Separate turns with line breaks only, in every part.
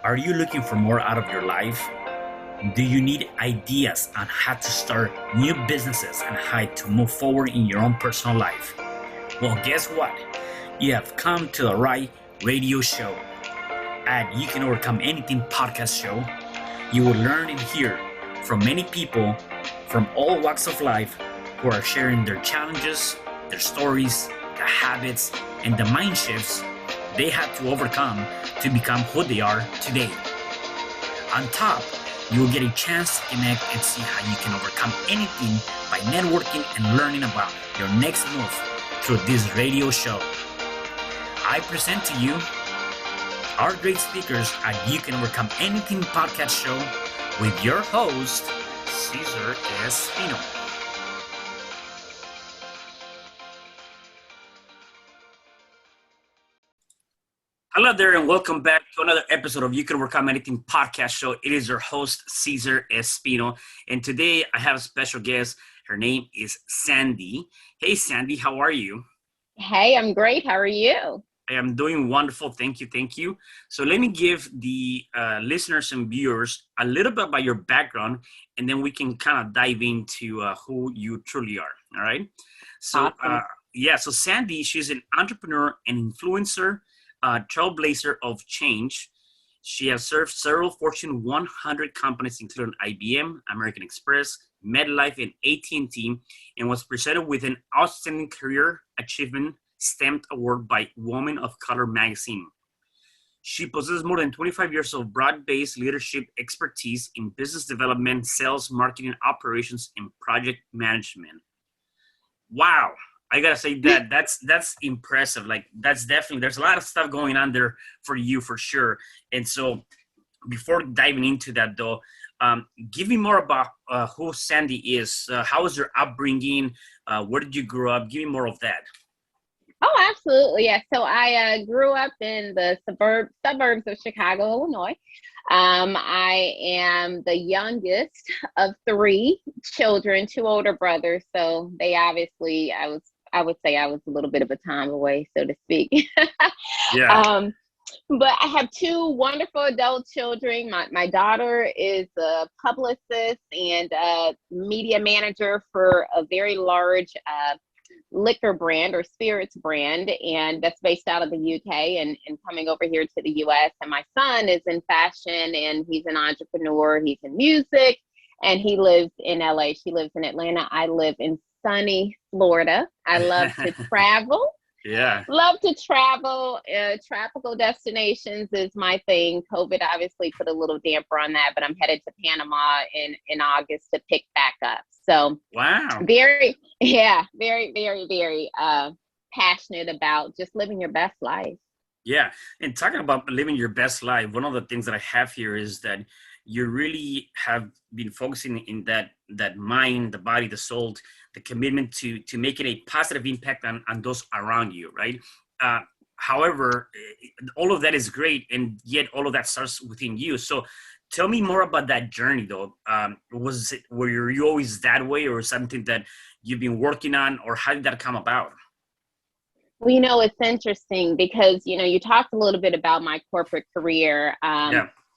Are you looking for more out of your life? Do you need ideas on how to start new businesses and how to move forward in your own personal life? Well, guess what? You have come to the right radio show. At You Can Overcome Anything podcast show, you will learn and hear from many people from all walks of life who are sharing their challenges, their stories, the habits, and the mind shifts they had to overcome to become who they are today. On top, you will get a chance to connect and see how you can overcome anything by networking and learning about your next move through this radio show. I present to you our great speakers at You Can Overcome Anything podcast show with your host, Cesar Espino. Hello there, and welcome back to another episode of You Can Overcome Anything podcast show. It is your host, Cesar Espino, and today I have a special guest. Her name is Sandy. Hey, Sandy, how are you?
Hey, I'm great. How are you?
I am doing wonderful. Thank you. So let me give the listeners and viewers a little bit about your background, and then we can kind of dive into who you truly are. All right. So,
Awesome.
So Sandy, she's an entrepreneur and influencer, trailblazer of change. She has served several Fortune 100 companies, including IBM, American Express, MetLife, and AT&T, and was presented with an Outstanding Career Achievement Stamped Award by Women of Color magazine. She possesses more than 25 years of broad-based leadership expertise in business development, sales, marketing, operations, and project management. Wow. I gotta say that's impressive. Like, that's definitely, there's a lot of stuff going on there for you, for sure. And so before diving into that though, give me more about who Sandy is. How was your upbringing? Where did you grow up? Give me more of that.
Oh, absolutely. Yeah. So I grew up in the suburbs of Chicago, Illinois. I am the youngest of three children, two older brothers. So they obviously, I would say I was a little bit of a time away, so to speak.
Yeah.
But I have two wonderful adult children. My daughter is a publicist and a media manager for a very large liquor brand or spirits brand, and that's based out of the UK and coming over here to the US. And my son is in fashion, and he's an entrepreneur. He's in music, and he lives in LA. She lives in Atlanta. I live in sunny Florida. I love to travel.
Yeah.
Love to travel. Tropical destinations is my thing. COVID obviously put a little damper on that, but I'm headed to Panama in August to pick back up. So
Wow.
very, very passionate about just living your best life.
Yeah. And talking about living your best life, one of the things that I have here is that you really have been focusing in that mind, the body, the soul, the commitment to making a positive impact on those around you, right? However, all of that is great, and yet all of that starts within you. So tell me more about that journey, though. Were you always that way, or something that you've been working on, or how did that come about?
Well, it's interesting because, you talked a little bit about my corporate career,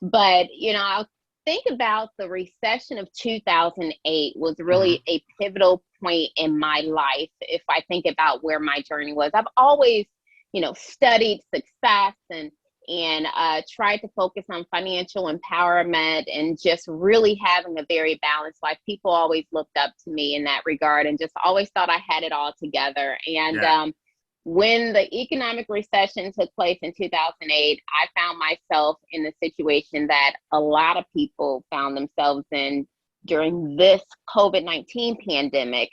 but, I'll think about the recession of 2008 was really a pivotal point in my life. If I think about where my journey was, I've always, studied success and tried to focus on financial empowerment and just really having a very balanced life. People always looked up to me in that regard and just always thought I had it all together. And when the economic recession took place in 2008, I found myself in the situation that a lot of people found themselves in during this COVID-19 pandemic.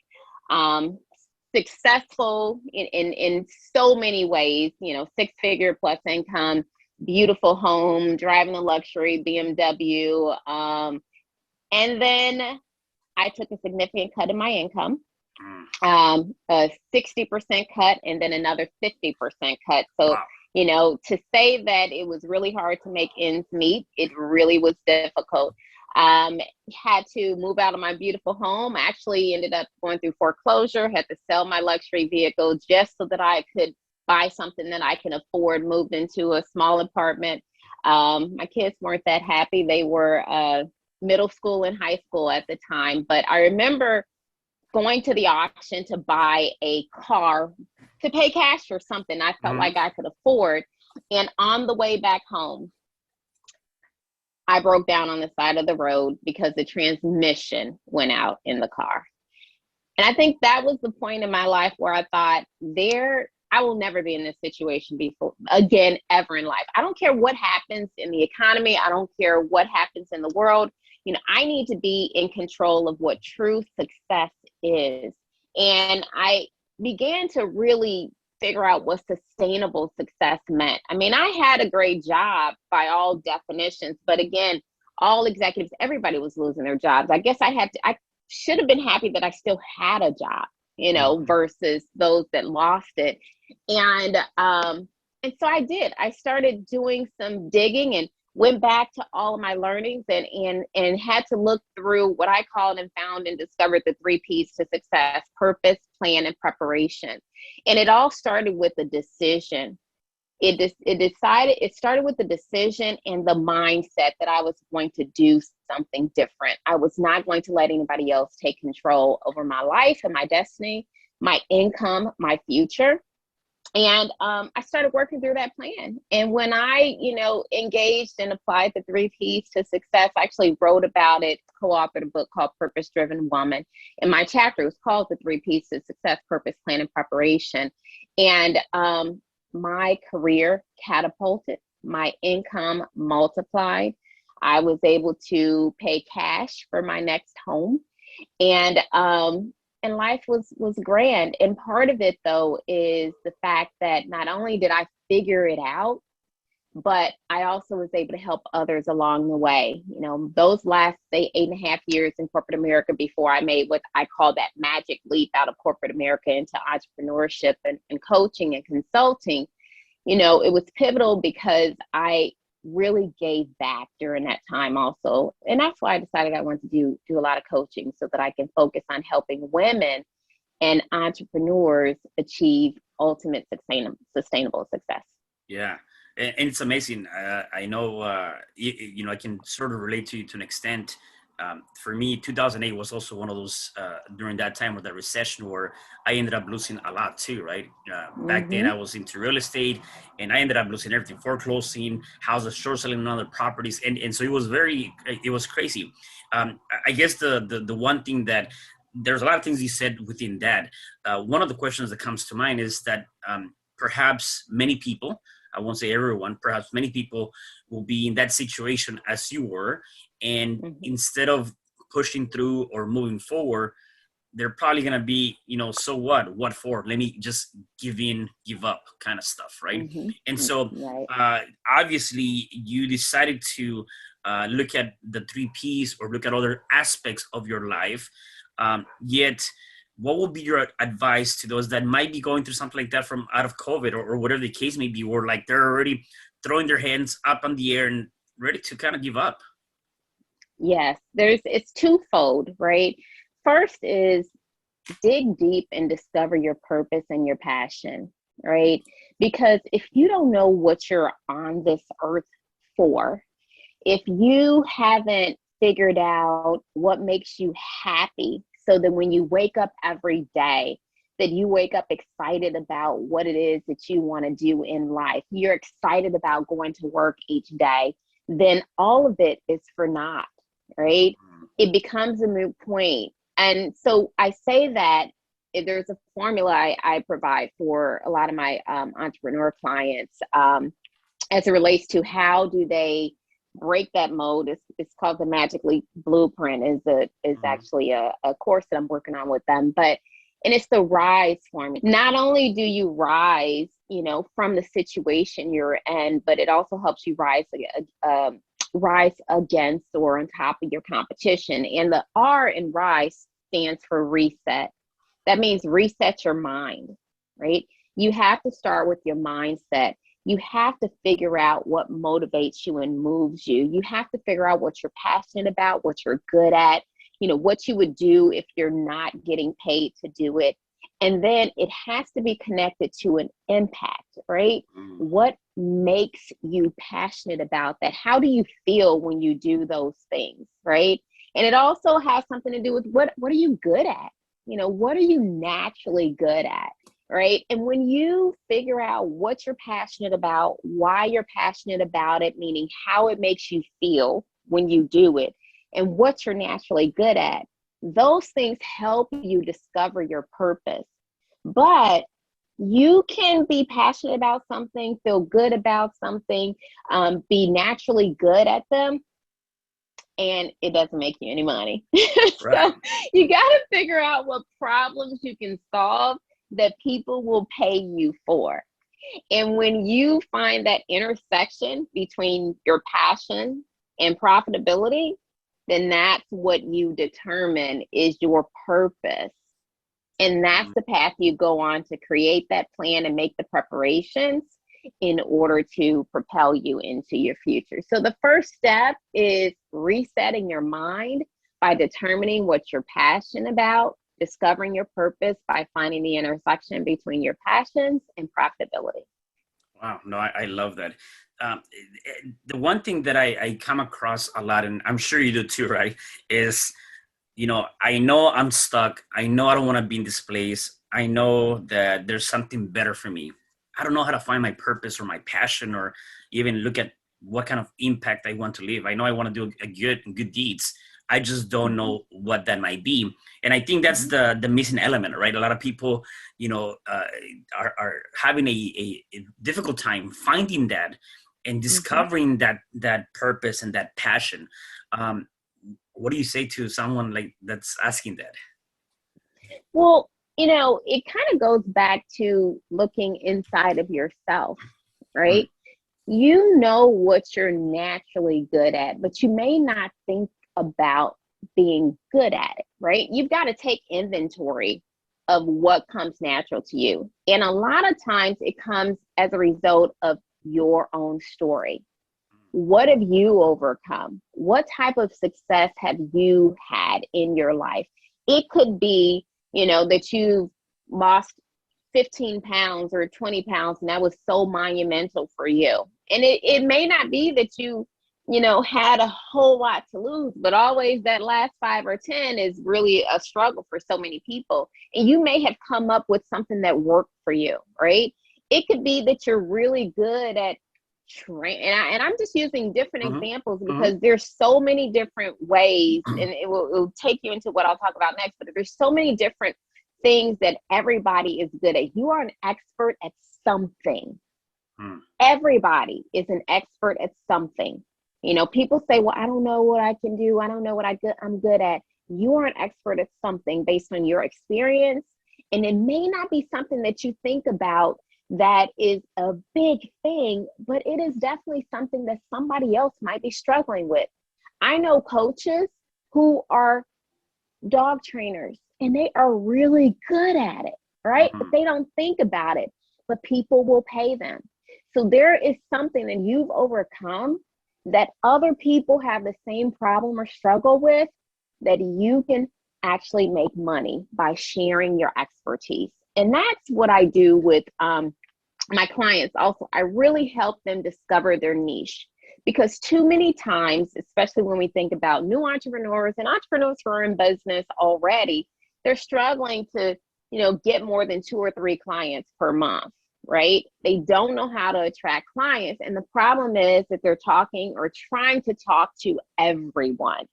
Successful in so many ways, 6-figure plus income, beautiful home, driving a luxury BMW. And then I took a significant cut in my income. A 60% cut and then another 50% cut. So,
Wow.
To say that it was really hard to make ends meet, it really was difficult. Had to move out of my beautiful home. I actually ended up going through foreclosure, had to sell my luxury vehicle just so that I could buy something that I can afford, moved into a small apartment. My kids weren't that happy. They were middle school and high school at the time. But I remember going to the auction to buy a car to pay cash for something I felt like I could afford. And on the way back home, I broke down on the side of the road because the transmission went out in the car. And I think that was the point in my life where I thought, I will never be in this situation again, ever in life. I don't care what happens in the economy. I don't care what happens in the world. I need to be in control of what true success is. And I began to really figure out what sustainable success meant. I mean, I had a great job by all definitions, but again, all executives, everybody was losing their jobs. I guess I should have been happy that I still had a job, versus those that lost it. And so I did. I started doing some digging and went back to all of my learnings and had to look through what I called and found and discovered the 3 P's to success: purpose, plan, and preparation. And it all started with a decision. It started with the decision and the mindset that I was going to do something different. I was not going to let anybody else take control over my life and my destiny, my income, my future. And I started working through that plan. And when I, engaged and applied the 3 P's to success, I actually wrote about it, co-authored a book called Purpose Driven Woman. And my chapter was called the 3 P's to Success: Purpose, Plan, and Preparation. And my career catapulted, my income multiplied. I was able to pay cash for my next home. And life was grand. And part of it, though, is the fact that not only did I figure it out, but I also was able to help others along the way. Those last, say, 8.5 years in corporate America before I made what I call that magic leap out of corporate America into entrepreneurship and coaching and consulting, it was pivotal because I really gave back during that time also. And that's why I decided I wanted to do a lot of coaching so that I can focus on helping women and entrepreneurs achieve ultimate sustainable success.
Yeah. And it's amazing. I know, I can sort of relate to you to an extent. For me, 2008 was also one of those, during that time with the recession, where I ended up losing a lot too, right? Back then I was into real estate and I ended up losing everything: foreclosing, houses, short selling on other properties. And so it was crazy. I guess the one thing that, there's a lot of things you said within that. One of the questions that comes to mind is that perhaps many people, I won't say everyone, perhaps many people will be in that situation as you were. And instead of pushing through or moving forward, they're probably going to be, so what for? Let me just give up kind of stuff. Right. And so obviously you decided to look at the 3 P's or look at other aspects of your life. Yet, what would be your advice to those that might be going through something like that from out of COVID or whatever the case may be, or like they're already throwing their hands up on the air and ready to kind of give up?
Yes, it's twofold, right? First is dig deep and discover your purpose and your passion, right? Because if you don't know what you're on this earth for, if you haven't figured out what makes you happy, so that when you wake up every day, that you wake up excited about what it is that you want to do in life, you're excited about going to work each day, then all of it is for naught, right? It becomes a moot point. And so I say that there's a formula I provide for a lot of my entrepreneur clients as it relates to how do they break that mode. It's called the Magick Leap Blueprint. Is actually a course that I'm working on with them. And it's the rise formula. Not only do you rise, from the situation you're in, but it also helps you rise against or on top of your competition. And the R in rise stands for reset. That means reset your mind, right? You have to start with your mindset. You have to figure out what motivates you and moves you. You have to figure out what you're passionate about, what you're good at, what you would do if you're not getting paid to do it. And then it has to be connected to an impact, right? What makes you passionate about that? How do you feel when you do those things, right? And it also has something to do with what are you good at? You know, what are you naturally good at, right? And when you figure out what you're passionate about, why you're passionate about it, meaning how it makes you feel when you do it, and what you're naturally good at, those things help you discover your purpose. But you can be passionate about something, feel good about something, be naturally good at them, and it doesn't make you any money.
Right.
So you got to figure out what problems you can solve that people will pay you for. And when you find that intersection between your passion and profitability, then that's what you determine is your purpose. And that's the path you go on to create that plan and make the preparations in order to propel you into your future. So the first step is resetting your mind by determining what you're passionate about, discovering your purpose by finding the intersection between your passions and profitability.
Wow, no, I love that. The one thing that I come across a lot, and I'm sure you do too, right, is, I know I'm stuck. I know I don't want to be in this place. I know that there's something better for me. I don't know how to find my purpose or my passion, or even look at what kind of impact I want to leave. I know I want to do good deeds. I just don't know what that might be. And I think that's the missing element, right? A lot of people, are having a difficult time finding that and discovering that purpose and that passion. What do you say to someone like that's asking that?
Well, it kind of goes back to looking inside of yourself, right? You know what you're naturally good at, but you may not think about being good at it, right? You've got to take inventory of what comes natural to you. And a lot of times it comes as a result of your own story. What have you overcome? What type of success have you had in your life? It could be, that you lost 15 pounds or 20 pounds, and that was so monumental for you. And it may not be that you had a whole lot to lose, but always that last 5 or 10 is really a struggle for so many people. And you may have come up with something that worked for you, right? It could be that you're really good at and I'm just using different examples because there's so many different ways, and it will take you into what I'll talk about next, but there's so many different things that everybody is good at. You are an expert at something. Everybody is an expert at something. People say, well, I don't know what I can do. I don't know what I'm good at. You are an expert at something based on your experience. And it may not be something that you think about that is a big thing, but it is definitely something that somebody else might be struggling with. I know coaches who are dog trainers and they are really good at it, right? But they don't think about it, but people will pay them. So there is something that you've overcome that other people have the same problem or struggle with, that you can actually make money by sharing your expertise. And that's what I do with my clients also. I really help them discover their niche, because too many times, especially when we think about new entrepreneurs and entrepreneurs who are in business already, they're struggling to, get more than 2 or 3 clients per month, right? They don't know how to attract clients. And the problem is that they're talking or trying to talk to everyone.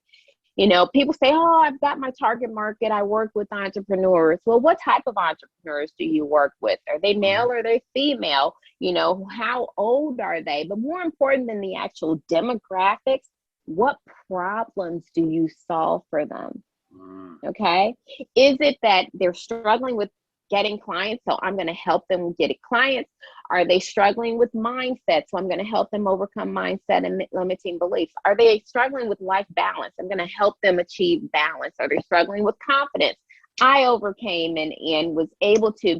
People say, oh, I've got my target market. I work with entrepreneurs. Well, what type of entrepreneurs do you work with? Are they male or are they female? How old are they? But more important than the actual demographics, what problems do you solve for them? Okay. Is it that they're struggling with getting clients, so I'm going to help them get clients? Are they struggling with mindset, so I'm going to help them overcome mindset and limiting beliefs? Are they struggling with life balance? I'm going to help them achieve balance. Are they struggling with confidence? I overcame and was able to,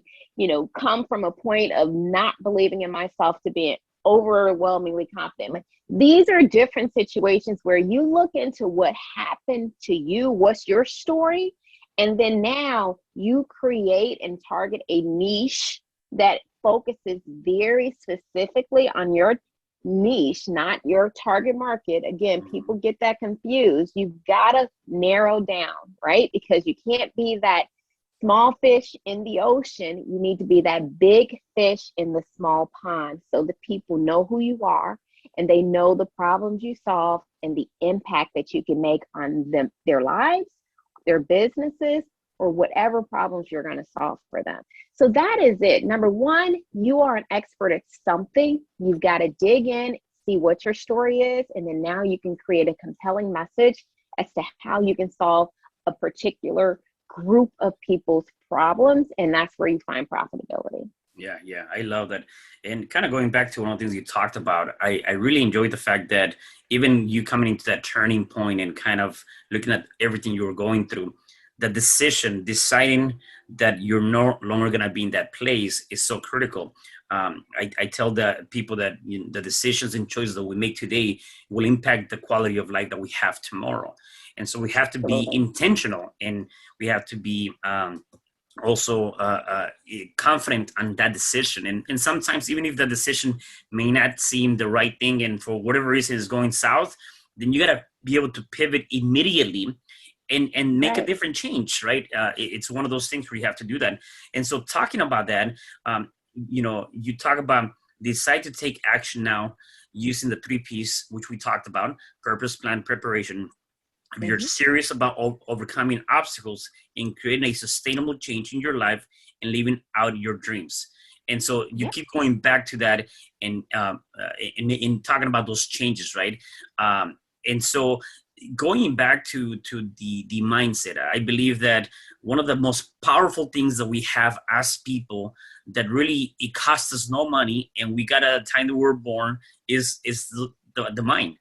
come from a point of not believing in myself to being overwhelmingly confident. These are different situations where you look into what happened to you, what's your story, and then now you create and target a niche that focuses very specifically on your niche, not your target market. Again, people get that confused. You've got to narrow down, right? Because you can't be that small fish in the ocean. You need to be that big fish in the small pond, so the people know who you are and they know the problems you solve and the impact that you can make on them, their lives, their businesses, or whatever problems you're going to solve for them. So that is it. Number one, you are an expert at something. You've got to dig in, see what your story is, and then now you can create a compelling message as to how you can solve a particular group of people's problems, and that's where you find profitability.
Yeah, I love that. And kind of going back to one of the things you talked about, I really enjoyed the fact that even you coming into that turning point and kind of looking at everything you were going through, the decision, deciding that you're no longer going to be in that place is so critical. I tell the people that the decisions and choices that we make today will impact the quality of life that we have tomorrow. And so we have to be intentional, and we have to be also confident on that decision. And sometimes even if the decision may not seem the right thing, and for whatever reason is going south, then you got to be able to pivot immediately and make a different change, right? It's one of those things where you have to do that. And so talking about that, you talk about decide to take action now using the 3 Ps, which we talked about: purpose, plan, preparation. If you're serious about overcoming obstacles and creating a sustainable change in your life and living out your dreams. And so you keep going back to that and in talking about those changes, right? And so going back to the mindset, I believe that one of the most powerful things that we have as people that really, it costs us no money, and we got a time that we're born, is the mind.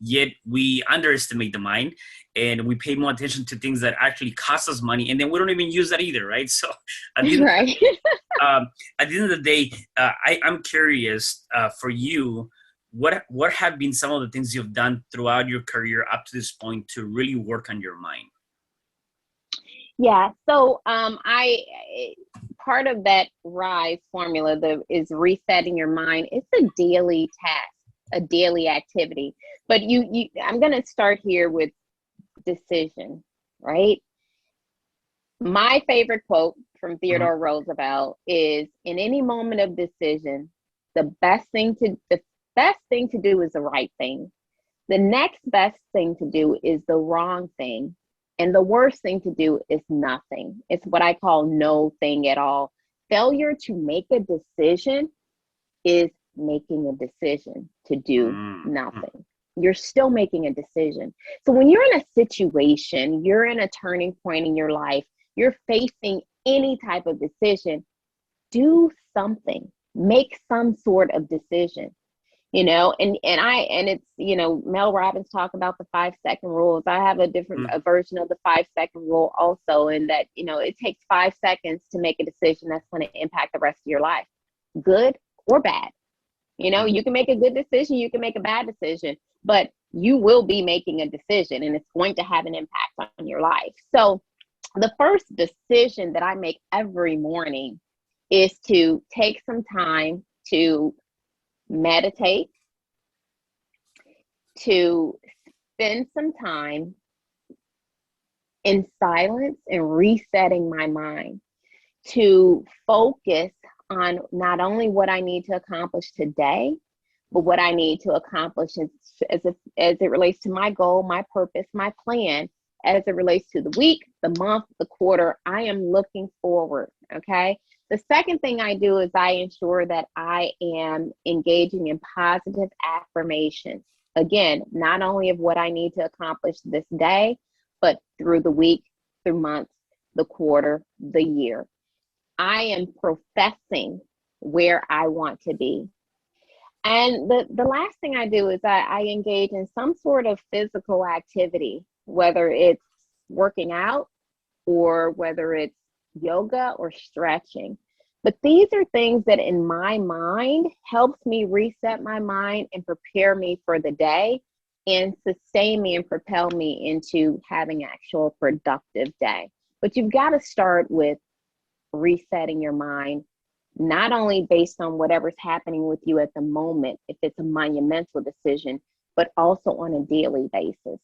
Yet we underestimate the mind, and we pay more attention to things that actually cost us money, and then we don't even use that either, right? So at the end of the day, I'm curious for you, what have been some of the things you've done throughout your career up to this point to really work on your mind?
Yeah, so part of that RISE formula is resetting your mind. It's a daily task, a daily activity. But I'm going to start here with decision, right? My favorite quote from Theodore Roosevelt is, in any moment of decision, the best thing to do is the right thing. The next best thing to do is the wrong thing. And the worst thing to do is nothing. It's what I call no thing at all. Failure to make a decision is making a decision to do nothing. You're still making a decision. So when you're in a situation, you're in a turning point in your life, you're facing any type of decision, do something, make some sort of decision. And it's, Mel Robbins talk about the 5-second rules. I have a different version of the 5-second rule also, in that, it takes 5 seconds to make a decision that's going to impact the rest of your life, good or bad. You can make a good decision, you can make a bad decision, but you will be making a decision, and it's going to have an impact on your life. So the first decision that I make every morning is to take some time to meditate, to spend some time in silence and resetting my mind, to focus on not only what I need to accomplish today, but what I need to accomplish as it relates to my goal, my purpose, my plan, as it relates to the week, the month, the quarter. I am looking forward, okay? The second thing I do is I ensure that I am engaging in positive affirmations. Again, not only of what I need to accomplish this day, but through the week, through months, the quarter, the year. I am professing where I want to be. And the last thing I do is I engage in some sort of physical activity, whether it's working out or whether it's yoga or stretching. But these are things that in my mind helps me reset my mind and prepare me for the day and sustain me and propel me into having actual productive day. But you've got to start with resetting your mind, not only based on whatever's happening with you at the moment, if it's a monumental decision, but also on a daily basis.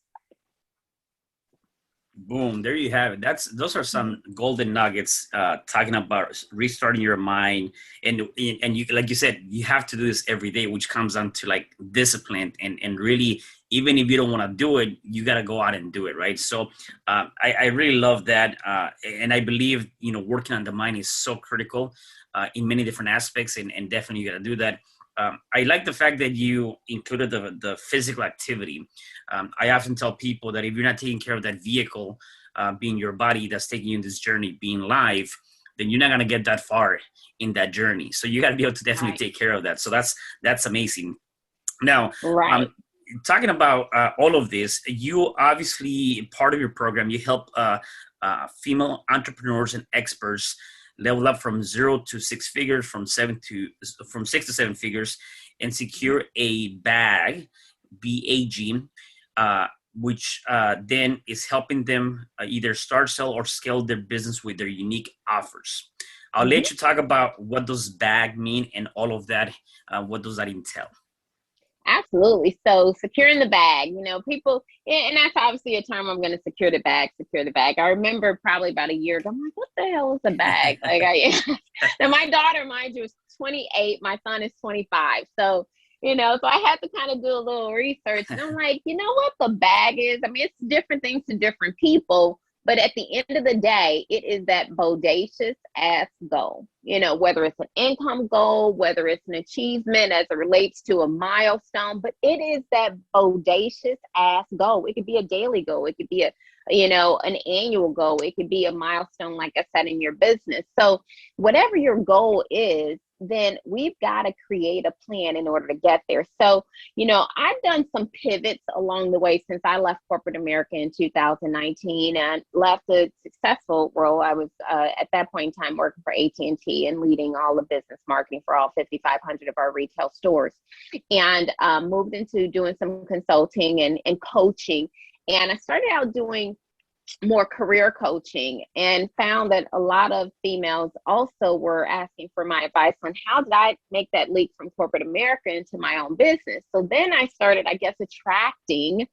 Boom, there you have it. Those are some golden nuggets, talking about restarting your mind. And you, like you said, you have to do this every day, which comes down to like discipline, and really, even if you don't want to do it, you got to go out and do it, right? So I really love that. And I believe, working on the mind is so critical in many different aspects, and definitely you got to do that. I like the fact that you included the physical activity. I often tell people that if you're not taking care of that vehicle, being your body that's taking you in this journey, being live, then you're not going to get that far in that journey. So you got to be able to definitely take care of that. So that's amazing. Now, talking about all of this, you obviously, part of your program, you help female entrepreneurs and experts level up from 0 to 6 figures, from 6 to 7 figures, and secure a bag, BAG, which then is helping them either start, sell, or scale their business with their unique offers. I'll let you talk about what those bag mean and all of that. What does that entail?
Absolutely. So securing the bag, people, and that's obviously a term. I'm going to secure the bag. I remember probably about a year ago, I'm like, what the hell is a bag? Now my daughter, mind you, is 28. My son is 25. So, so I had to kind of do a little research, and I'm like, you know what the bag is? I mean, it's different things to different people. But at the end of the day, it is that bodacious ass goal, whether it's an income goal, whether it's an achievement as it relates to a milestone, but it is that bodacious ass goal. It could be a daily goal. It could be an annual goal. It could be a milestone, like I said, in your business. So whatever your goal is, then we've got to create a plan in order to get there. So, I've done some pivots along the way since I left corporate America in 2019 and left a successful role. I was at that point in time working for AT&T and leading all the business marketing for all 5,500 of our retail stores, and moved into doing some consulting and coaching. And I started out doing more career coaching and found that a lot of females also were asking for my advice on how did I make that leap from corporate America into my own business. So then I started, attracting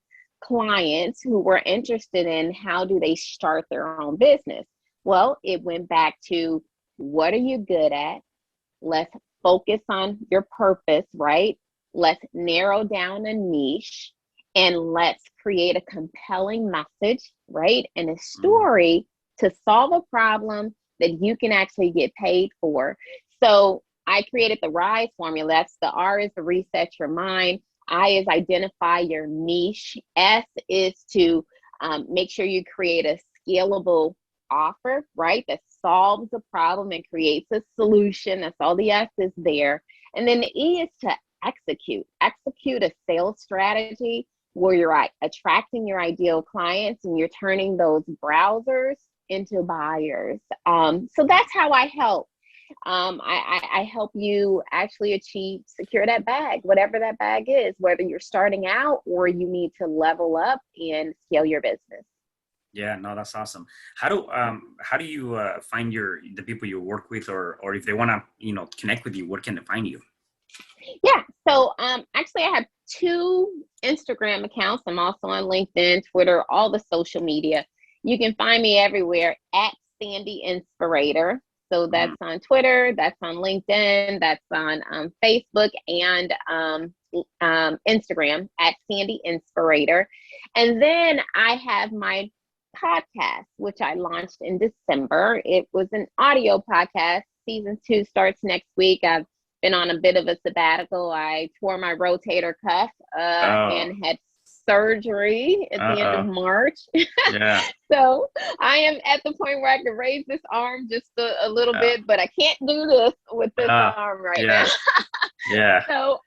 clients who were interested in how do they start their own business. Well, it went back to, what are you good at? Let's focus on your purpose, right? Let's narrow down a niche, and let's create a compelling message, right? And a story to solve a problem that you can actually get paid for. So I created the RISE formula. That's the R is to reset your mind. I is identify your niche. S is to make sure you create a scalable offer, right? That solves a problem and creates a solution. That's all the S is there. And then the E is to execute a sales strategy where you're attracting your ideal clients and you're turning those browsers into buyers. So that's how I help. I help you actually secure that bag, whatever that bag is, whether you're starting out or you need to level up and scale your business.
Yeah, no, that's awesome. How do you find the people you work with, or if they want to, connect with you, where can they find you?
Yeah. So actually I have 2 Instagram accounts. I'm also on LinkedIn, Twitter, all the social media. You can find me everywhere at Sandy Inspirator. So that's on Twitter, that's on LinkedIn, that's on Facebook and Instagram at Sandy Inspirator. And then I have my podcast, which I launched in December. It was an audio podcast. Season 2 starts next week. I've been on a bit of a sabbatical. I tore my rotator cuff and had surgery at the end of March.
Yeah.
So I am at the point where I can raise this arm just a little bit, but I can't do this with this arm now.
Yeah.
So,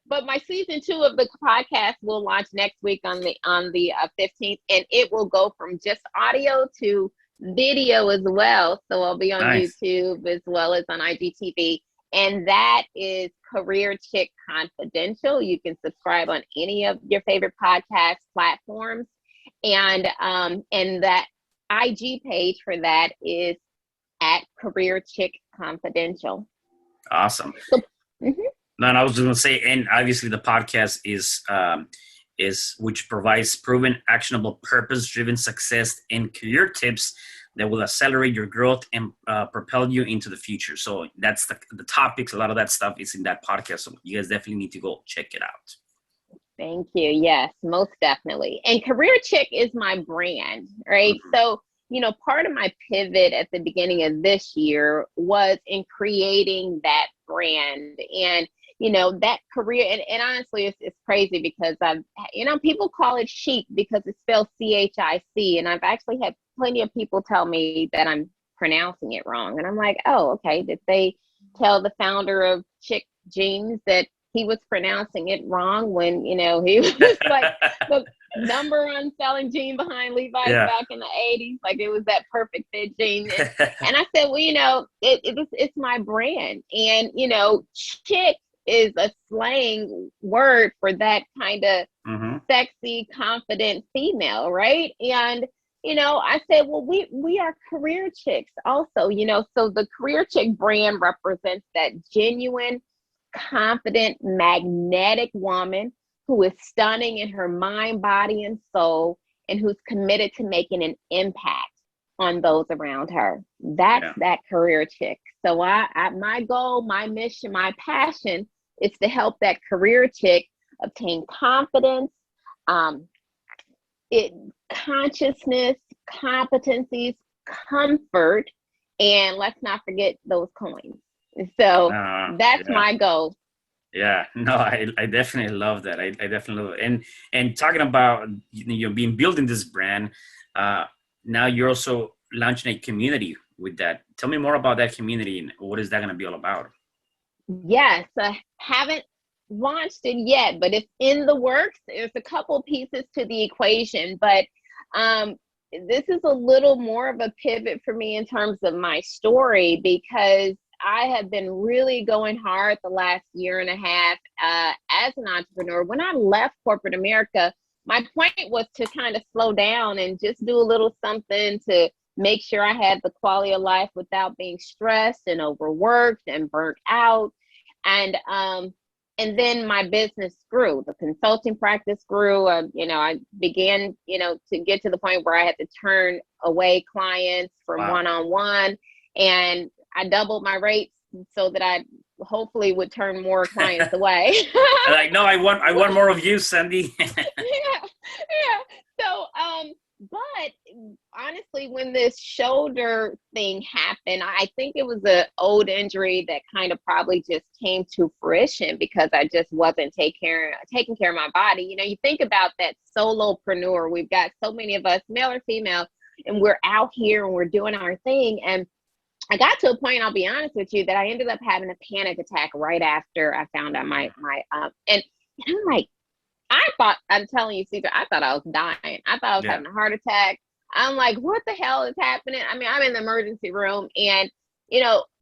but my season 2 of the podcast will launch next week on the 15th, and it will go from just audio to video as well. So I'll be on YouTube as well as on IGTV. And that is Career Chic Confidential. You can subscribe on any of your favorite podcast platforms. And that IG page for that is at Career Chic Confidential.
Awesome.
So, mhm.
No, and I was going to say, and obviously the podcast is which provides proven, actionable, purpose-driven success and career tips that will accelerate your growth and propel you into the future. So that's the topics. A lot of that stuff is in that podcast. So you guys definitely need to go check it out.
Thank you. Yes, most definitely. And Career Chic is my brand, right?
Mm-hmm.
So, part of my pivot at the beginning of this year was in creating that brand and, that career. And honestly, it's crazy because people call it chic because it's spelled CHIC. And I've actually had plenty of people tell me that I'm pronouncing it wrong. And I'm like, oh, okay. Did they tell the founder of Chic Jeans that he was pronouncing it wrong when, he was like the number one selling jean behind Levi's back in the 80s? Like, it was that perfect fit jean. And I said, well, it's my brand. And, chick is a slang word for that kind of sexy, confident female, right? And, I said, well, we are career chicks also, so the Career Chic brand represents that genuine, confident, magnetic woman who is stunning in her mind, body, and soul, and who's committed to making an impact on those around her. That's that Career Chic. So my goal, my mission, my passion is to help that Career Chic obtain confidence, consciousness, competencies, comfort, and let's not forget those coins. So that's my goal.
Yeah, no, I definitely love that. I definitely love it. And talking about being building this brand, now you're also launching a community with that. Tell me more about that community and what is that going to be all about?
Yes, I haven't launched it yet, but it's in the works. There's a couple pieces to the equation, but this is a little more of a pivot for me in terms of my story, because I have been really going hard the last year and a half as an entrepreneur. When I left corporate America, my point was to kind of slow down and just do a little something to make sure I had the quality of life without being stressed and overworked and burnt out. And then my business grew. The consulting practice grew. I began, to get to the point where I had to turn away clients from one-on-one, and I doubled my rates so that I hopefully would turn more clients away.
Like, no, I want more of you, Sandy.
yeah. So, but honestly, when this shoulder thing happened, I think it was an old injury that kind of probably just came to fruition because I just wasn't taking care of my body. You think about that solopreneur. We've got so many of us, male or female, and we're out here and we're doing our thing. And I got to a point, I'll be honest with you, that I ended up having a panic attack right after I found out and I'm like, I'm telling you, Cesar, I thought I was dying. I thought I was having a heart attack. I'm like, what the hell is happening? I mean, I'm in the emergency room, and,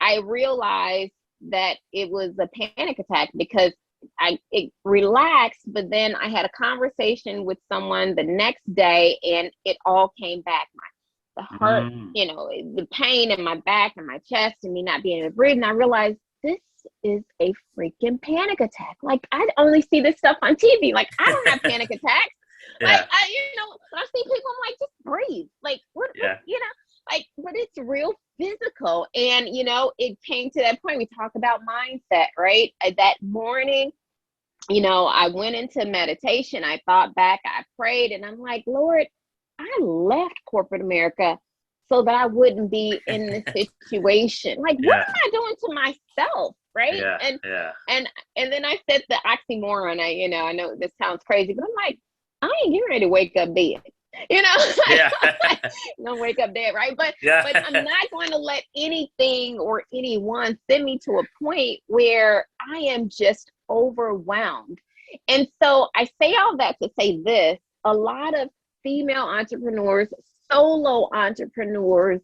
I realized that it was a panic attack because it relaxed, but then I had a conversation with someone the next day and it all came back. The heart, the pain in my back and my chest and me not being able to breathe. And I realized this is a freaking panic attack. Like, I only see this stuff on TV. Like, I don't have panic attacks. Like, when I see people, I'm like, just breathe. Like, what but it's real physical. And, it came to that point. We talk about mindset, right? That morning, I went into meditation. I thought back, I prayed, and I'm like, Lord, I left corporate America so that I wouldn't be in this situation. Like, what am I doing to myself? Right. And then I said the oxymoron. I know this sounds crazy, but I'm like, I ain't getting ready to wake up dead. Don't wake up dead, right? But I'm not going to let anything or anyone send me to a point where I am just overwhelmed. And so I say all that to say this: a lot of female entrepreneurs, solo entrepreneurs,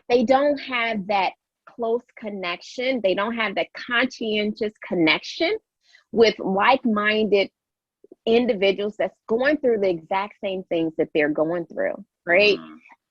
they don't have that close connection. They don't have that conscientious connection with like-minded individuals that's going through the exact same things that they're going through, right?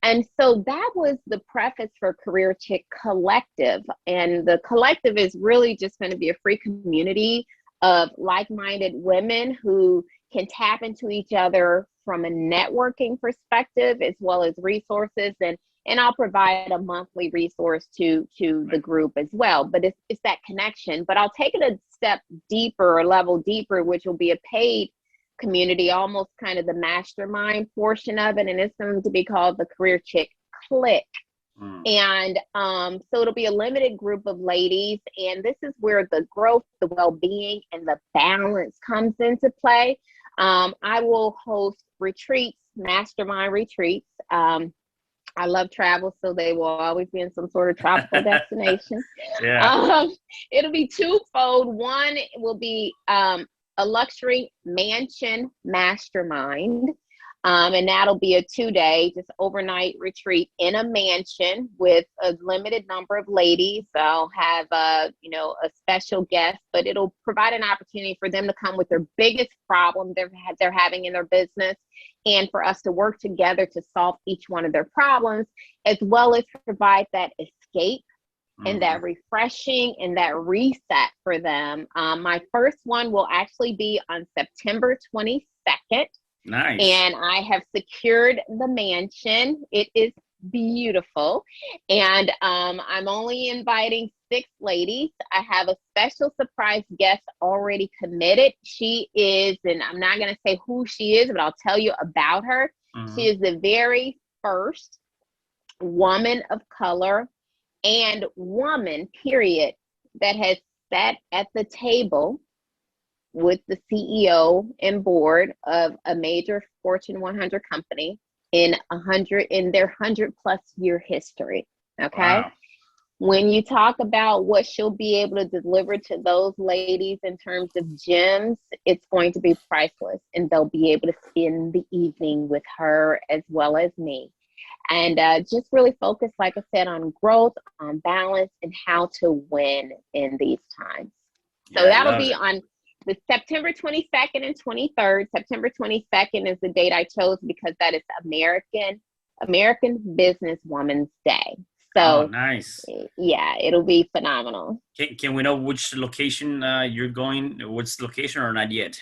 And so that was the preface for Career Chic Collective. And the collective is really just going to be a free community of like-minded women who can tap into each other from a networking perspective, as well as resources. And I'll provide a monthly resource to the group as well. But it's that connection. But I'll take it a step deeper, a level deeper, which will be a paid community, almost kind of the mastermind portion of it. And it's going to be called the Career Chic Click. And so it'll be a limited group of ladies. And this is where the growth, the well-being, and the balance comes into play. I will host retreats, mastermind retreats. I love travel, so they will always be in some sort of tropical destination. It'll be twofold. One will be a luxury mansion mastermind. And that'll be a 2-day, just overnight retreat in a mansion with a limited number of ladies. I'll have a special guest, but it'll provide an opportunity for them to come with their biggest problem they're having in their business, and for us to work together to solve each one of their problems, as well as provide that escape and that refreshing and that reset for them. My first one will actually be on September 22nd.
Nice.
And I have secured the mansion. It is beautiful. And I'm only inviting 6 ladies. I have a special surprise guest already committed. She is, and I'm not going to say who she is, but I'll tell you about her. She is the very first woman of color and woman, period, that has sat at the table with the CEO and board of a major Fortune 100 company in their 100+ year history. Okay. Wow. When you talk about what she'll be able to deliver to those ladies in terms of gems, it's going to be priceless, and they'll be able to spend the evening with her as well as me. And just really focus, like I said, on growth, on balance, and how to win in these times. So that'll be on the September 22nd and 23rd. September 22nd is the date I chose because that is American Businesswoman's Day. So
nice.
Yeah, it'll be phenomenal.
Can we know which location you're going? Which location, or not yet?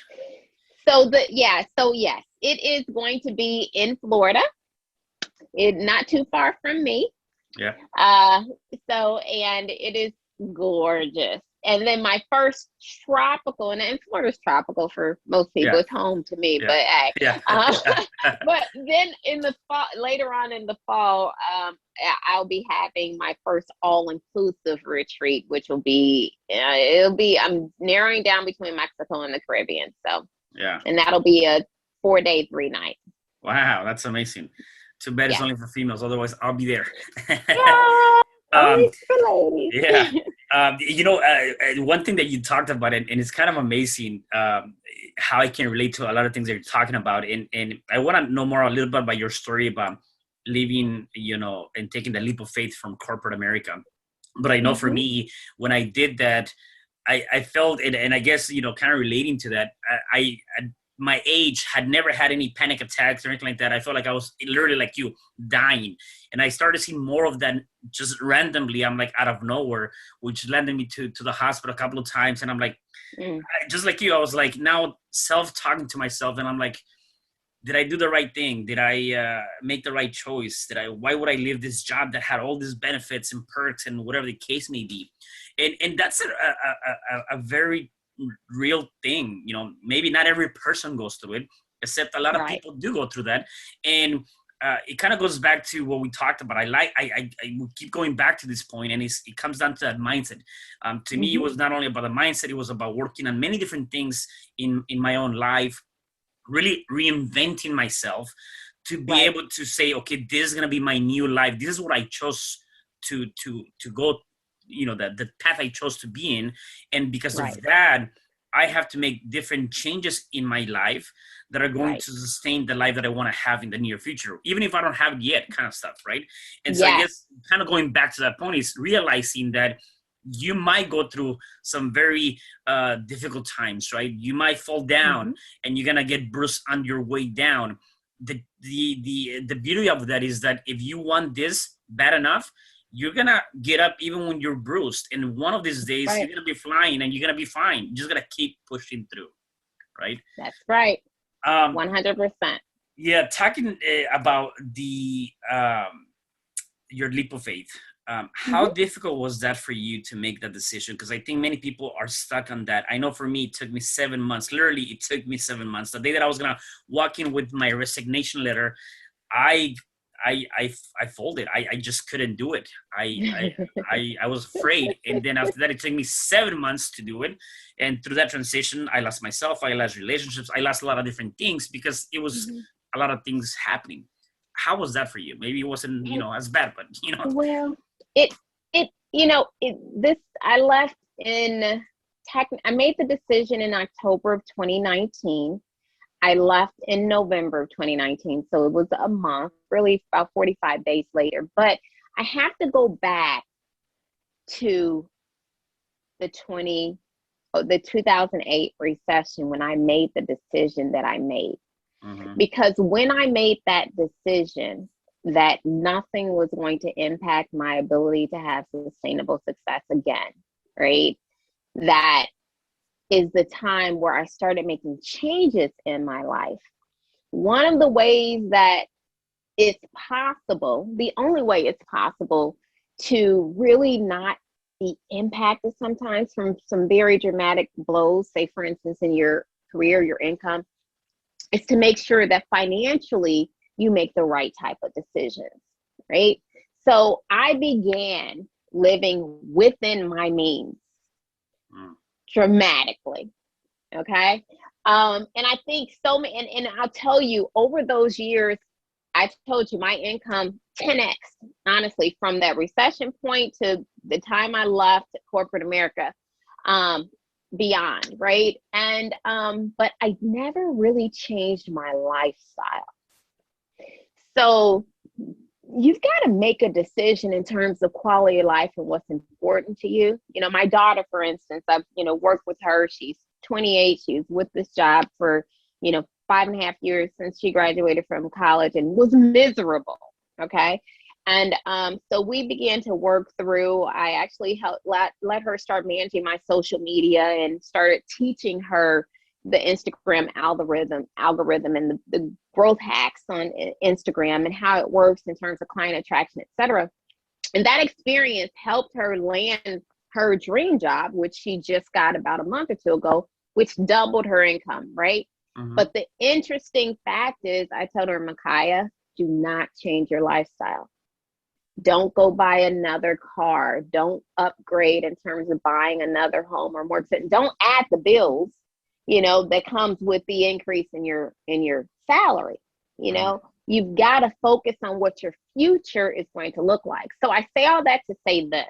So yes, it is going to be in Florida. Not too far from me.
Yeah.
And it is gorgeous. And then my first tropical, and Florida's tropical for most people. It's home to me, but but then in the fall, later on in the fall, I'll be having my first all-inclusive retreat, which will be, I'm narrowing down between Mexico and the Caribbean. So and that'll be a 4-day, 3 nights.
Wow, that's amazing. Too bad it's only for females. Otherwise, I'll be there.
Only for ladies.
One thing that you talked about, and it's kind of amazing how I can relate to a lot of things that you're talking about. And I want to know more a little bit about your story about leaving, and taking the leap of faith from corporate America. But I know for me, when I did that, I felt it, and I guess, kind of relating to that, I my age had never had any panic attacks or anything like that. I felt like I was literally like you, dying. And I started seeing more of that just randomly. I'm like out of nowhere, which landed me to the hospital a couple of times. And I'm like, just like you, I was like now self-talking to myself. And I'm like, did I do the right thing? Did I make the right choice? Why would I leave this job that had all these benefits and perks and whatever the case may be? And that's a very real thing. Maybe not every person goes through it, except a lot of people do go through that. And it kind of goes back to what we talked about. I keep going back to this point, and it comes down to that mindset. To me, it was not only about the mindset, it was about working on many different things in my own life, really reinventing myself to be able to say, okay, this is going to be my new life. This is what I chose to go, the path I chose to be in. And because of that, I have to make different changes in my life that are going to sustain the life that I want to have in the near future, even if I don't have it yet, kind of stuff, right? And so I guess kind of going back to that point is realizing that you might go through some very difficult times, right? You might fall down and you're going to get bruised on your way down. the beauty of that is that if you want this bad enough, you're gonna get up even when you're bruised, and one of these days
Right.
you're gonna be flying and you're gonna be fine. You're just gonna keep pushing through, right?
That's right. 100%.
Yeah, talking about the your leap of faith. How difficult was that for you to make that decision? Because I think many people are stuck on that. I know for me, it took me 7 months. Literally, it took me 7 months. The day that I was gonna walk in with my resignation letter, I folded. I just couldn't do it. I was afraid, and then after that, it took me 7 months to do it. And through that transition, I lost myself. I lost relationships. I lost a lot of different things because it was a lot of things happening. How was that for you? Maybe it wasn't, as bad, but
Well, I left in I made the decision in October of 2019. I left in November of 2019. So it was a month, really about 45 days later. But I have to go back to the 2008 recession when I made the decision that I made. Because when I made that decision that nothing was going to impact my ability to have sustainable success again, right? That is the time where I started making changes in my life. One of the ways that it's possible, the only way it's possible to really not be impacted sometimes from some very dramatic blows, say for instance in your career, your income, is to make sure that financially you make the right type of decisions, right? So I began living within my means dramatically, okay? And I think so many, and I'll tell you, over those years, I told you my income 10x, honestly, from that recession point to the time I left corporate America. Beyond, right? And but I never really changed my lifestyle. So you've got to make a decision in terms of quality of life and what's important to you. My daughter, for instance, I've worked with her. She's 28. She's with this job for 5.5 years since she graduated from college and was miserable. Okay. And so we began to work through, I actually helped let her start managing my social media and started teaching her the Instagram algorithm and the growth hacks on Instagram and how it works in terms of client attraction, et cetera. And that experience helped her land her dream job, which she just got about a month or two ago, which doubled her income, right? But the interesting fact is, I told her, Micaiah, do not change your lifestyle. Don't go buy another car. Don't upgrade in terms of buying another home or more. Don't add the bills, that comes with the increase in your salary. You've got to focus on what your future is going to look like. So I say all that to say this.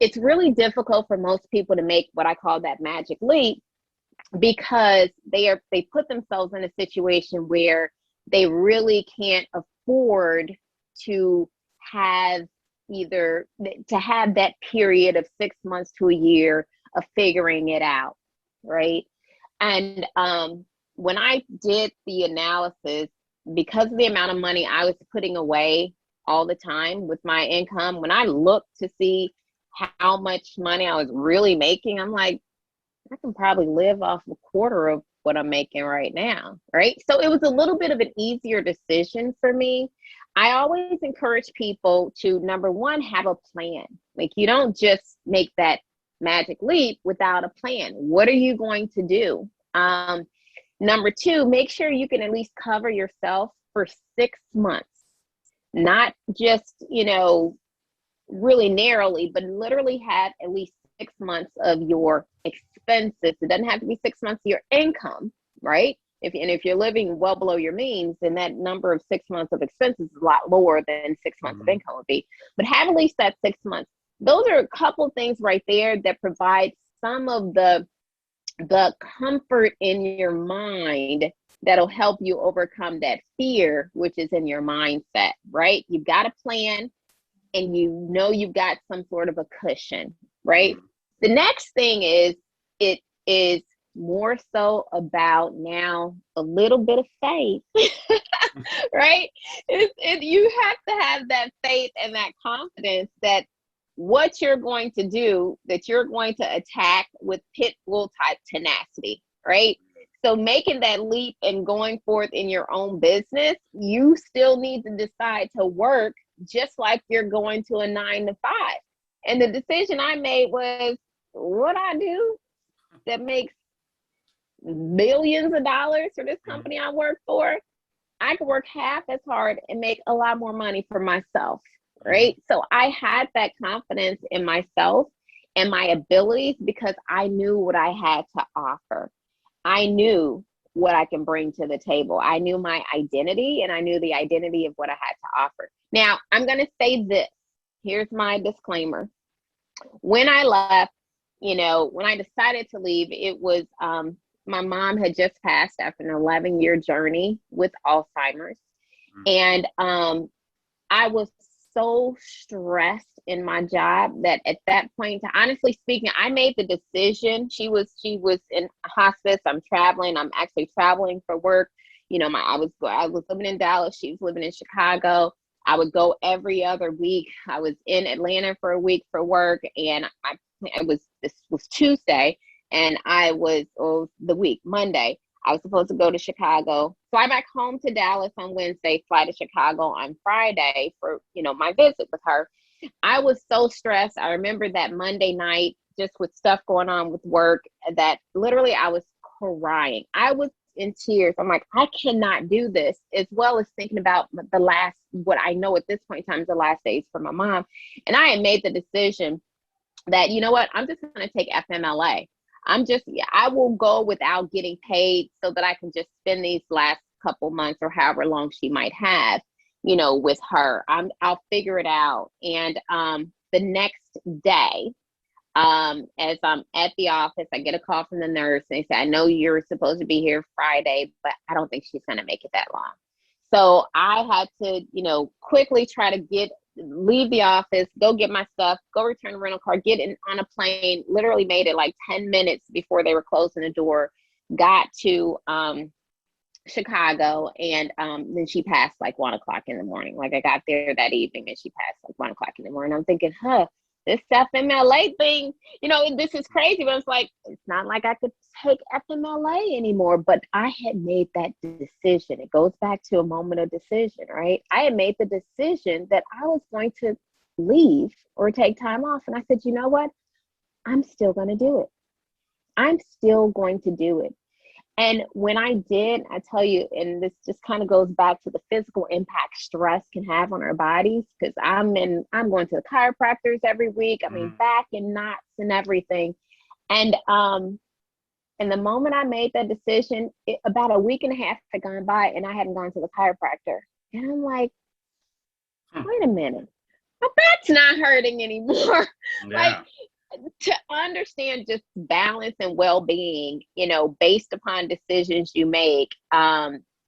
It's really difficult for most people to make what I call that magic leap because they put themselves in a situation where they really can't afford to have that period of 6 months to a year of figuring it out, right? And when I did the analysis, because of the amount of money I was putting away all the time with my income, when I looked to see how much money I was really making, I'm like, I can probably live off a quarter of what I'm making right now, right? So it was a little bit of an easier decision for me. I always encourage people to, number one, have a plan. Like, you don't just make that magic leap without a plan. What are you going to do? Number two, make sure you can at least cover yourself for 6 months, not just, really narrowly, but literally have at least 6 months of your expenses. It doesn't have to be 6 months of your income, right? If you're living well below your means, then that number of 6 months of expenses is a lot lower than 6 months of income would be. But have at least that 6 months. Those are a couple of things right there that provide some of the comfort in your mind that'll help you overcome that fear, which is in your mindset, right? You've got a plan and you've got some sort of a cushion, right? The next thing is, it is more so about now a little bit of faith right? You have to have that faith and that confidence that what you're going to do, that you're going to attack with pit bull type tenacity, right? So making that leap and going forth in your own business, you still need to decide to work just like you're going to a 9 to 5. And the decision I made was, what I do that makes millions of dollars for this company I work for, I could work half as hard and make a lot more money for myself, right? So I had that confidence in myself and my abilities because I knew what I had to offer. I knew what I can bring to the table. I knew my identity and I knew the identity of what I had to offer. Now, I'm going to say this. Here's my disclaimer. When I left, when I decided to leave, it was my mom had just passed after an 11-year journey with Alzheimer's. And I was so stressed in my job that at that point, honestly speaking, I made the decision. She was in hospice. I'm traveling. I'm actually traveling for work. I was living in Dallas. She was living in Chicago. I would go every other week. I was in Atlanta for a week for work, and this was Tuesday, and Monday. I was supposed to go to Chicago, fly back home to Dallas on Wednesday, fly to Chicago on Friday for, my visit with her. I was so stressed. I remember that Monday night, just with stuff going on with work, that literally I was crying. I was in tears. I'm like, I cannot do this, as well as thinking about what I know at this point in time is the last days for my mom. And I had made the decision that, you know what, I'm just going to take FMLA. I will go without getting paid so that I can just spend these last couple months or however long she might have, with her. I'll figure it out. And the next day, as I'm at the office, I get a call from the nurse and they say, I know you're supposed to be here Friday, but I don't think she's going to make it that long. So I had to, quickly try to leave the office, go get my stuff, go return the rental car, get on a plane, literally made it like 10 minutes before they were closing the door, got to Chicago, and then she passed like 1:00 in the morning. Like I got there that evening and she passed like 1:00 in the morning. I'm thinking, this FMLA thing, this is crazy, but it's like, it's not like I could take FMLA anymore, but I had made that decision. It goes back to a moment of decision, right? I had made the decision that I was going to leave or take time off. And I said, you know what? I'm still going to do it. I'm still going to do it. And when I did, I tell you, and this just kind of goes back to the physical impact stress can have on our bodies, because I'm going to the chiropractors every week. I mean, back and knots and everything. And the moment I made that decision, about a week and a half had gone by and I hadn't gone to the chiropractor. And I'm like, wait a minute, my back's not hurting anymore.
Yeah.
Like, to understand just balance and well-being, based upon decisions you make,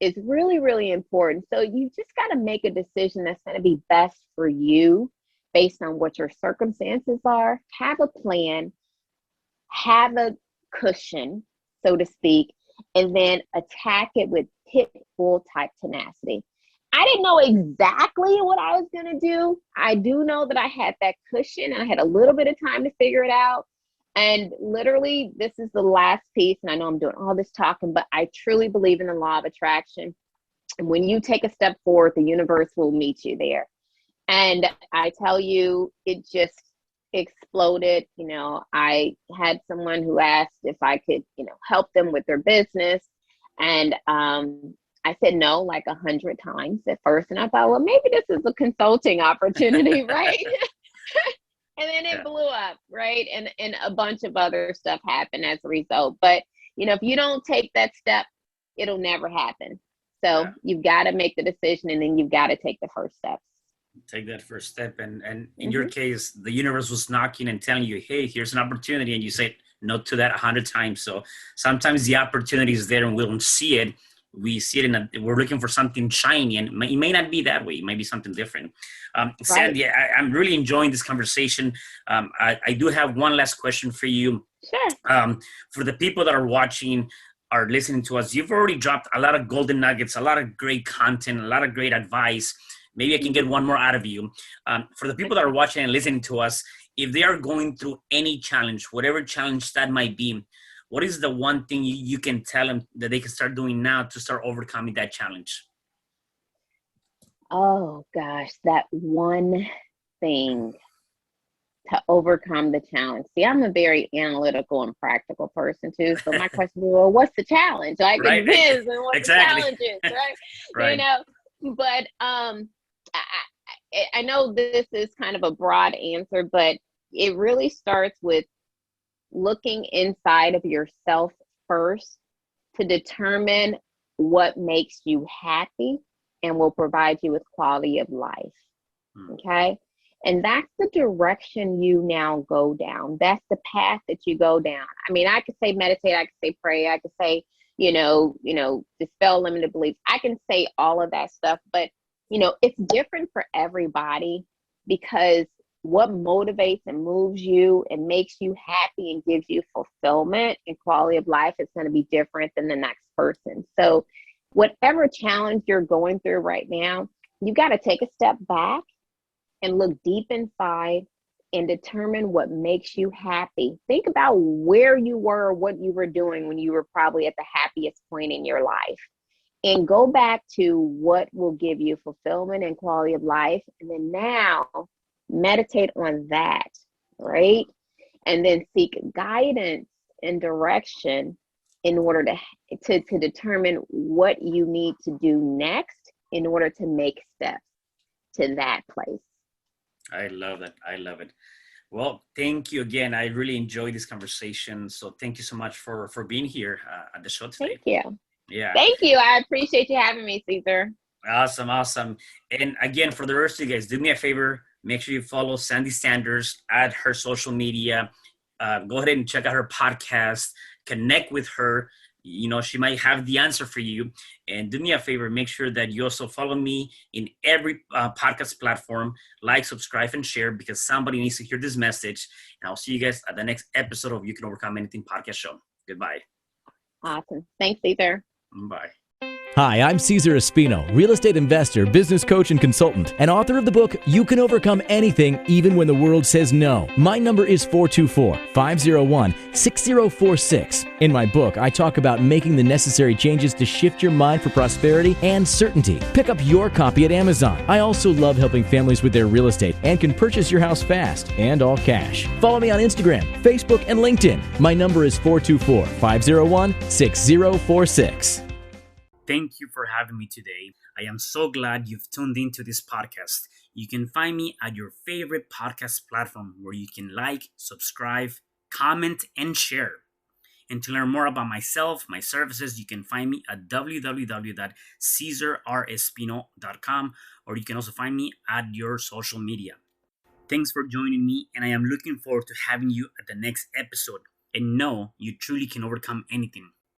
is really, really important. So you just got to make a decision that's going to be best for you based on what your circumstances are. Have a plan, have a cushion, so to speak, and then attack it with pit bull type tenacity. I didn't know exactly what I was going to do. I do know that I had that cushion and I had a little bit of time to figure it out. And literally, this is the last piece. And I know I'm doing all this talking, but I truly believe in the law of attraction. And when you take a step forward, the universe will meet you there. And I tell you, it just exploded. I had someone who asked if I could, help them with their business. And I said no like 100 times at first. And I thought, well, maybe this is a consulting opportunity, right? And then it blew up, right? And a bunch of other stuff happened as a result. But, if you don't take that step, it'll never happen. So you've got to make the decision, and then you've got to take the first steps.
Take that first step. And in your case, the universe was knocking and telling you, hey, here's an opportunity. And you said no to that 100 times. So sometimes the opportunity is there and we don't see it. We see it we're looking for something shiny, and it may not be that way. It might be something different. Right. Sandy, I'm really enjoying this conversation. I do have one last question for you.
Sure.
For the people that are watching, are listening to us, you've already dropped a lot of golden nuggets, a lot of great content, a lot of great advice. Maybe I can get one more out of you. For the people that are watching and listening to us, if they are going through any challenge, whatever challenge that might be, what is the one thing you can tell them that they can start doing now to start overcoming that challenge?
Oh gosh, that one thing to overcome the challenge. See, I'm a very analytical and practical person too. So my question is, well, what's the challenge? Like
Right.
it depends on what
Exactly.
the challenge is, right?
Right.
You know, but I know this is kind of a broad answer, but it really starts with looking inside of yourself first to determine what makes you happy and will provide you with quality of life. Okay. And that's the direction you now go down. That's the path that you go down. I mean, I could say meditate, I could say pray, I could say, dispel limited beliefs. I can say all of that stuff, but it's different for everybody, because what motivates and moves you and makes you happy and gives you fulfillment and quality of life is going to be different than the next person. So whatever challenge you're going through right now, you got to take a step back and look deep inside and determine what makes you happy. Think about where you were, what you were doing when you were probably at the happiest point in your life, and go back to what will give you fulfillment and quality of life. And then now meditate on that, right? And then seek guidance and direction in order to determine what you need to do next in order to make steps to that place.
I love that. I love it. Well, thank you again. I really enjoyed this conversation. So thank you so much for being here at the show today.
Thank you.
Yeah.
Thank you. I appreciate you having me, Caesar.
Awesome. Awesome. And again, for the rest of you guys, do me a favor. Make sure you follow Sandy Sanders at her social media. Go ahead and check out her podcast. Connect with her. She might have the answer for you. And do me a favor, make sure that you also follow me in every podcast platform. Like, subscribe, and share, because somebody needs to hear this message. And I'll see you guys at the next episode of You Can Overcome Anything podcast show. Goodbye.
Awesome. Thanks, Caesar.
Bye.
Hi, I'm Cesar Espino, real estate investor, business coach, and consultant, and author of the book, You Can Overcome Anything, Even When the World Says No. My number is 424-501-6046. In my book, I talk about making the necessary changes to shift your mind for prosperity and certainty. Pick up your copy at Amazon. I also love helping families with their real estate and can purchase your house fast and all cash. Follow me on Instagram, Facebook, and LinkedIn. My number is 424-501-6046.
Thank you for having me today. I am so glad you've tuned into this podcast. You can find me at your favorite podcast platform where you can like, subscribe, comment, and share. And to learn more about myself, my services, you can find me at www.cesarrespino.com, or you can also find me at your social media. Thanks for joining me, and I am looking forward to having you at the next episode. And know you truly can overcome anything.